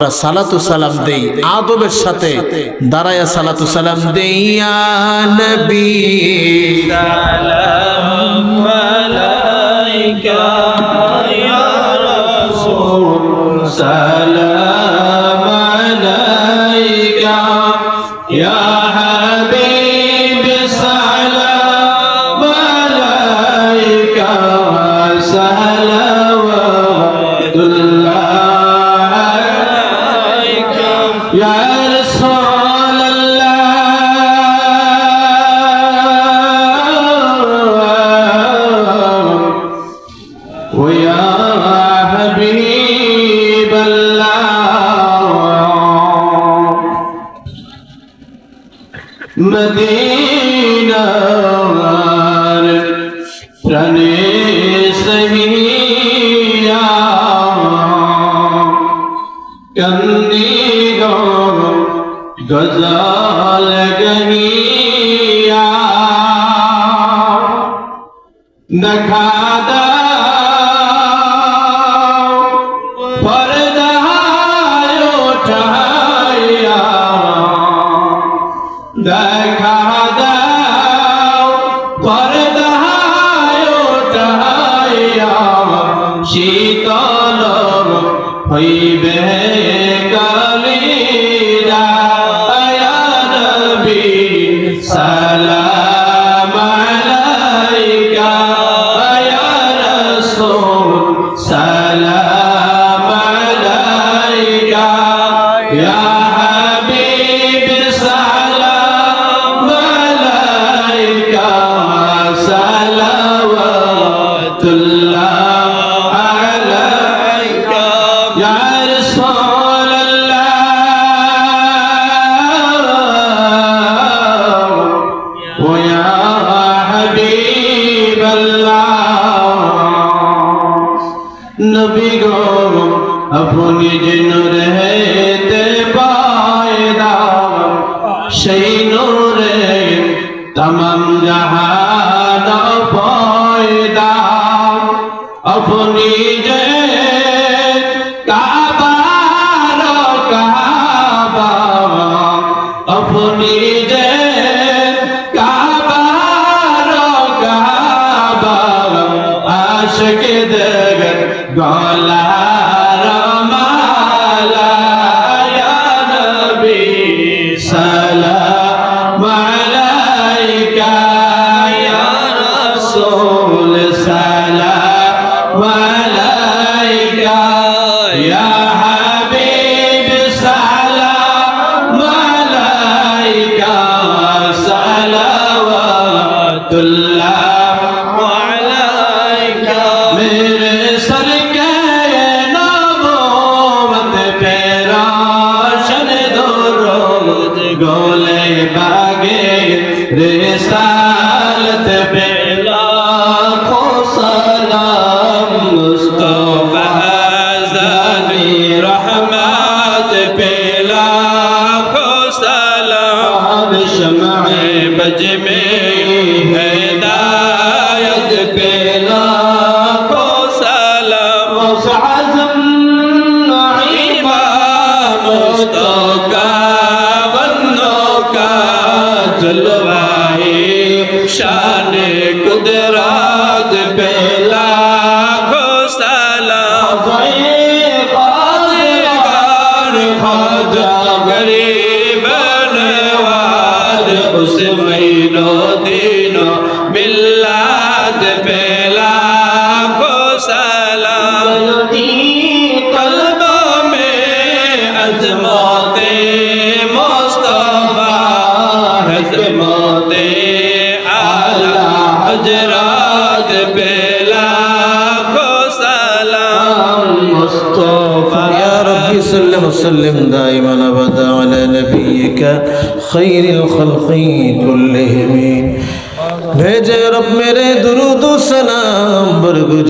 সালাতু সালাম দেই, আদবের সাথে দাঁড়ায়া সালাতু সালাম দেই। ইয়া নবী সালাম আলাইকা, ইয়া রাসূল সালাম আলাইকা, ইয়া হাবিব সালাম আলাইকা, সালাওয়াতুল্লাহ يا رسول الله ويا حبيب الله مدينة প্রাণে সহিয়া কন্দি গজল গহিয়া দেখা দাও পর্দা উঠাইয়া, দেখা দাও পর্দা উঠাইয়া, শীতল হইবে কালিরা। সালাম আলাইকা, ইয়া রাসূল সালাম আলাইকা, ইয়া হাবিব সালাম আলাইকা, সালাওয়াতুল্লাহ আলাইকা, ইয়া রাসূল ويا حبيب الله نبی گو اپنی جن رہتے پائدہ شئی نور تمام جہان پائدہ اپنی جن کعبہ رو کعبہ اپنی جن আশিক দেগর গলার মালা, ইয়া নবী সালাম আলাইকা, ইয়া রাসূল সালাম আলাইকা, ইয়া হাবিব সালাম আলাইকা, সালাওয়াতুল্লাহ मेरे सर के नबूवत पे रोशन दो रोज, गोले बागे रिसालत पे लाखों सलाम, मुस्तफा ज़ानी रहमत पे लाखों सलाम, शम्अ बज में हिदायत पे शान कुदरत पे लाखों सलाम, ख्वाजा गरीब नवाज, उस महीनो दिनो मिलाद पे लाखों सलाम, कल्बों में अज़मते मुस्तफा, अज़मते हजरात पे लाखों सलाम, मुस्तफा या रब्बी सल्लि व सल्लिम दाइमन अबदा अला नबिय्यिका खैरिल खल्क़ि कुल्लिहिम। भेजे रब मेरे दुरूद व सलाम बरगुज़ार